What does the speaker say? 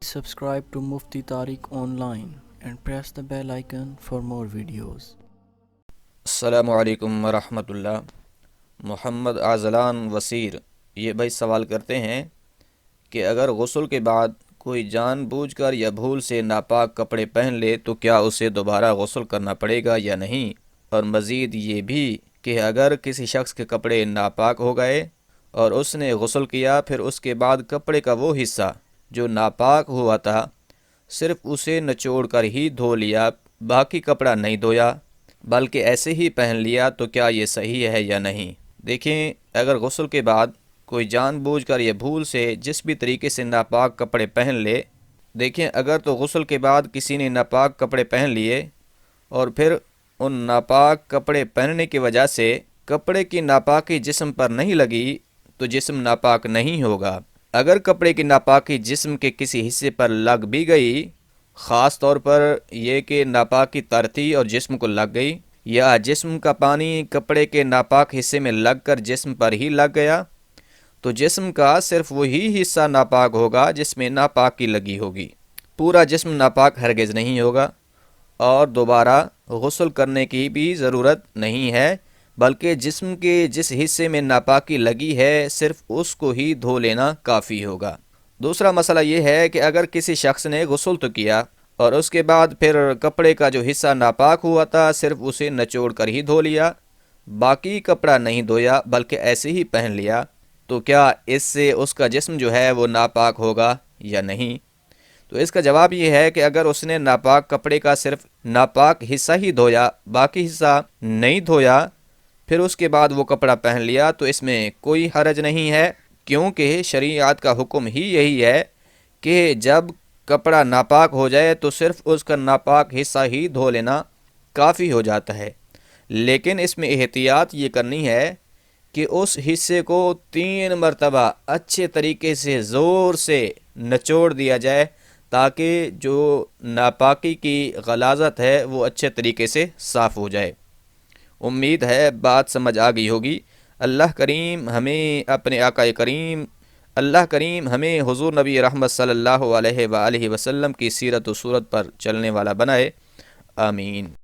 Subscribe to Mufti Tariq Online and press the bell icon for more videos. السلام علیکم ورحمۃ اللہ۔ محمد اعزلان وسیر یہ بھائی سوال کرتے ہیں کہ اگر غسل کے بعد کوئی جان بوجھ کر یا بھول سے ناپاک کپڑے پہن لے تو کیا اسے دوبارہ غسل کرنا پڑے گا یا نہیں، اور مزید یہ بھی کہ اگر کسی شخص کے کپڑے ناپاک ہو گئے اور اس نے غسل کیا، پھر اس کے بعد کپڑے کا وہ حصہ جو ناپاک ہوا تھا صرف اسے نچوڑ کر ہی دھو لیا، باقی کپڑا نہیں دھویا بلکہ ایسے ہی پہن لیا، تو کیا یہ صحیح ہے یا نہیں؟ دیکھیں، اگر غسل کے بعد کوئی جان بوجھ کر یا بھول سے جس بھی طریقے سے ناپاک کپڑے پہن لے، اگر تو غسل کے بعد کسی نے ناپاک کپڑے پہن لیے اور پھر ان ناپاک کپڑے پہننے کی وجہ سے کپڑے کی ناپاکی جسم پر نہیں لگی تو جسم ناپاک نہیں ہوگا۔ اگر کپڑے کی ناپاکی جسم کے کسی حصے پر لگ بھی گئی، خاص طور پر یہ کہ ناپاکی ترتی اور جسم کو لگ گئی، یا جسم کا پانی کپڑے کے ناپاک حصے میں لگ کر جسم پر ہی لگ گیا، تو جسم کا صرف وہی حصہ ناپاک ہوگا جس میں ناپاکی لگی ہوگی، پورا جسم ناپاک ہرگز نہیں ہوگا، اور دوبارہ غسل کرنے کی بھی ضرورت نہیں ہے، بلکہ جسم کے جس حصے میں ناپاکی لگی ہے صرف اس کو ہی دھو لینا کافی ہوگا۔ دوسرا مسئلہ یہ ہے کہ اگر کسی شخص نے غسل تو کیا اور اس کے بعد پھر کپڑے کا جو حصہ ناپاک ہوا تھا صرف اسے نچوڑ کر ہی دھو لیا، باقی کپڑا نہیں دھویا بلکہ ایسے ہی پہن لیا، تو کیا اس سے اس کا جسم جو ہے وہ ناپاک ہوگا یا نہیں؟ تو اس کا جواب یہ ہے کہ اگر اس نے ناپاک کپڑے کا صرف ناپاک حصہ ہی دھویا، باقی حصہ نہیں دھویا، پھر اس کے بعد وہ کپڑا پہن لیا، تو اس میں کوئی حرج نہیں ہے، کیونکہ شریعت کا حکم ہی یہی ہے کہ جب کپڑا ناپاک ہو جائے تو صرف اس کا ناپاک حصہ ہی دھو لینا کافی ہو جاتا ہے، لیکن اس میں احتیاط یہ کرنی ہے کہ اس حصے کو 3 مرتبہ اچھے طریقے سے زور سے نچوڑ دیا جائے تاکہ جو ناپاکی کی غلاظت ہے وہ اچھے طریقے سے صاف ہو جائے۔ امید ہے بات سمجھ آ گئی ہوگی۔ اللہ کریم ہمیں حضور نبی رحمت صلی اللہ علیہ وآلہ وسلم کی سیرت و صورت پر چلنے والا بنائے، آمین۔